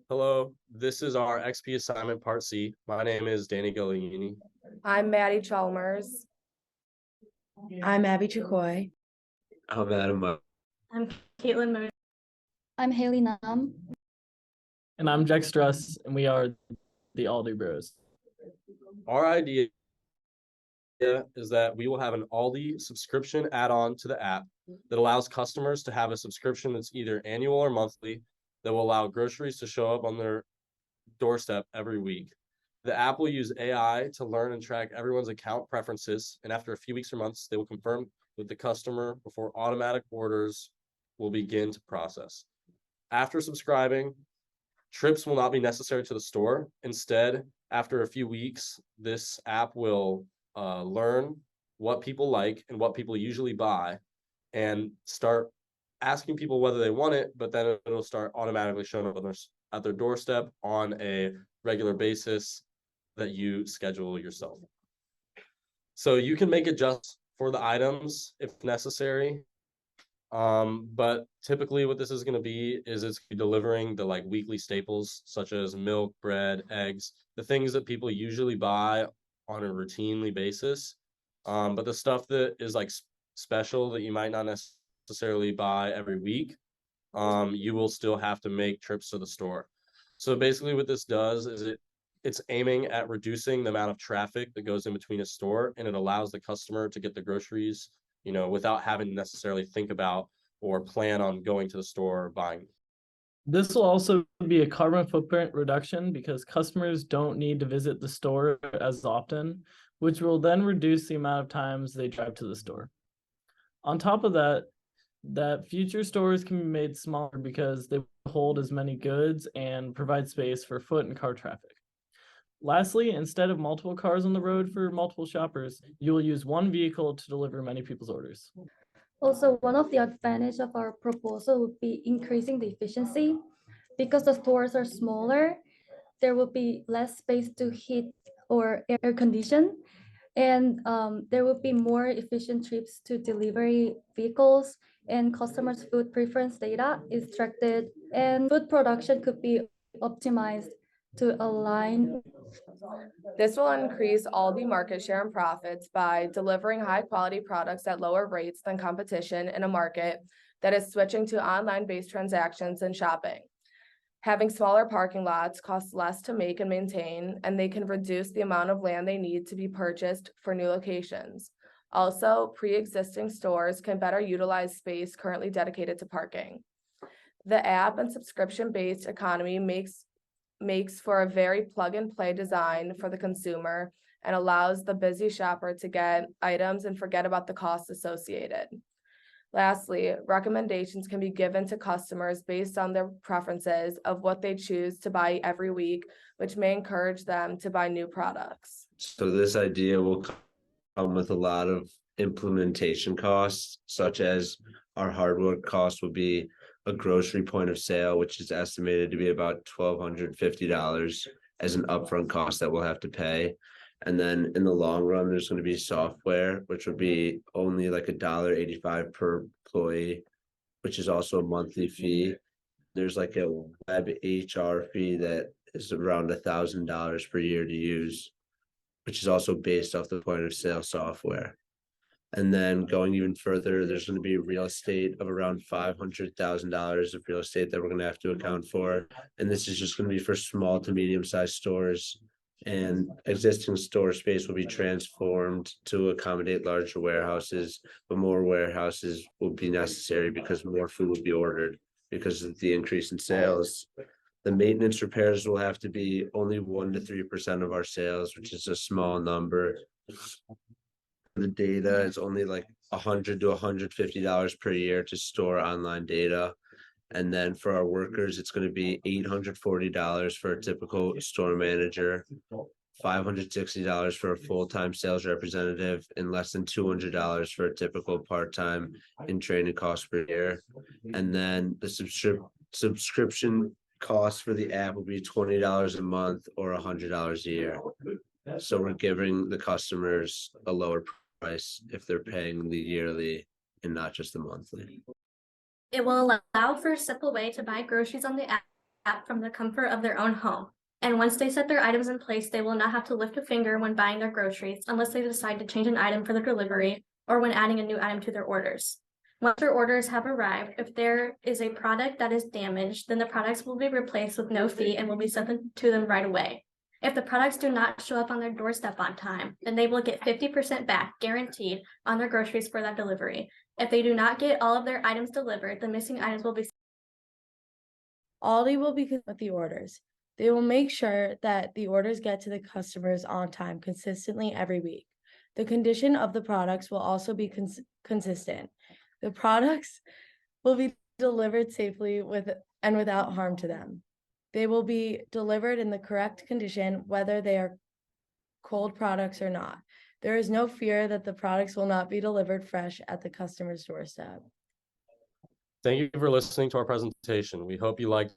Hello, this is our XP assignment part C. My name is Danny Galliini. I'm Maddie Chalmers. I'm Abby Chakoy. I'm Adam. I'm Caitlin Moody. I'm Haley Nam. And I'm Jack Struss, and we are the ALDI Bros. Our idea is that we will have an ALDI subscription add-on to the app that allows customers to have a subscription that's either annual or monthly that will allow groceries to show up on their doorstep every week. The app will use AI to learn and track everyone's account preferences, and after a few weeks or months, they will confirm with the customer before automatic orders will begin to process. After subscribing, trips will not be necessary to the store. Instead, after a few weeks, this app will learn what people like and what people usually buy and start asking people whether they want it, but then it'll start automatically showing up at their doorstep on a regular basis that you schedule yourself. So you can make adjustments for the items if necessary. But typically what this is going to be is it's delivering the weekly staples such as milk, bread, eggs, the things that people usually buy on a routinely basis. But the stuff that is special that you might not necessarily buy every week, you will still have to make trips to the store. So basically what this does is it's aiming at reducing the amount of traffic that goes in between a store, and it allows the customer to get the groceries, without having to necessarily think about or plan on going to the store or buying. This will also be a carbon footprint reduction because customers don't need to visit the store as often, which will then reduce the amount of times they drive to the store. On top of that future stores can be made smaller because they hold as many goods and provide space for foot and car traffic. Lastly, instead of multiple cars on the road for multiple shoppers, you will use one vehicle to deliver many people's orders. Also, one of the advantages of our proposal would be increasing the efficiency. Because the stores are smaller, there will be less space to heat or air condition, and there will be more efficient trips to delivery vehicles, and customers' food preference data is extracted, and food production could be optimized to align. This will increase ALDI market share and profits by delivering high quality products at lower rates than competition in a market that is switching to online-based transactions and shopping. Having smaller parking lots costs less to make and maintain, and they can reduce the amount of land they need to be purchased for new locations. Also, pre-existing stores can better utilize space currently dedicated to parking. The app and subscription-based economy makes for a very plug-and-play design for the consumer and allows the busy shopper to get items and forget about the costs associated. Lastly, recommendations can be given to customers based on their preferences of what they choose to buy every week, which may encourage them to buy new products. So this idea will come with a lot of implementation costs, such as our hardware cost would be a grocery point of sale, which is estimated to be about $1,250 as an upfront cost that we'll have to pay. And then in the long run, there's going to be software, which would be only $1.85 per employee, which is also a monthly fee. There's a web HR fee that is around $1,000 per year to use, which is also based off the point of sale software. And then going even further, there's going to be real estate of around $500,000 of real estate that we're going to have to account for. And this is just going to be for small to medium-sized stores. And existing store space will be transformed to accommodate larger warehouses, but more warehouses will be necessary because more food will be ordered because of the increase in sales. The maintenance repairs will have to be only 1 to 3% of our sales, which is a small number. The data is only $100 to $150 per year to store online data. And then for our workers, it's going to be $840 for a typical store manager, $560 for a full-time sales representative, and less than $200 for a typical part-time in training costs per year. And then the subscription cost for the app will be $20 a month or $100 a year. So we're giving the customers a lower price if they're paying the yearly and not just the monthly. It will allow for a simple way to buy groceries on the app from the comfort of their own home. And once they set their items in place, they will not have to lift a finger when buying their groceries unless they decide to change an item for their delivery or when adding a new item to their orders. Once their orders have arrived, if there is a product that is damaged, then the products will be replaced with no fee and will be sent to them right away. If the products do not show up on their doorstep on time, then they will get 50% back guaranteed on their groceries for that delivery. If they do not get all of their items delivered, the missing items will be Aldi will be with the orders. They will make sure that the orders get to the customers on time consistently every week. The condition of the products will also be consistent. The products will be delivered safely and without harm to them. They will be delivered in the correct condition, whether they are cold products or not. There is no fear that the products will not be delivered fresh at the customer's doorstep. Thank you for listening to our presentation. We hope you liked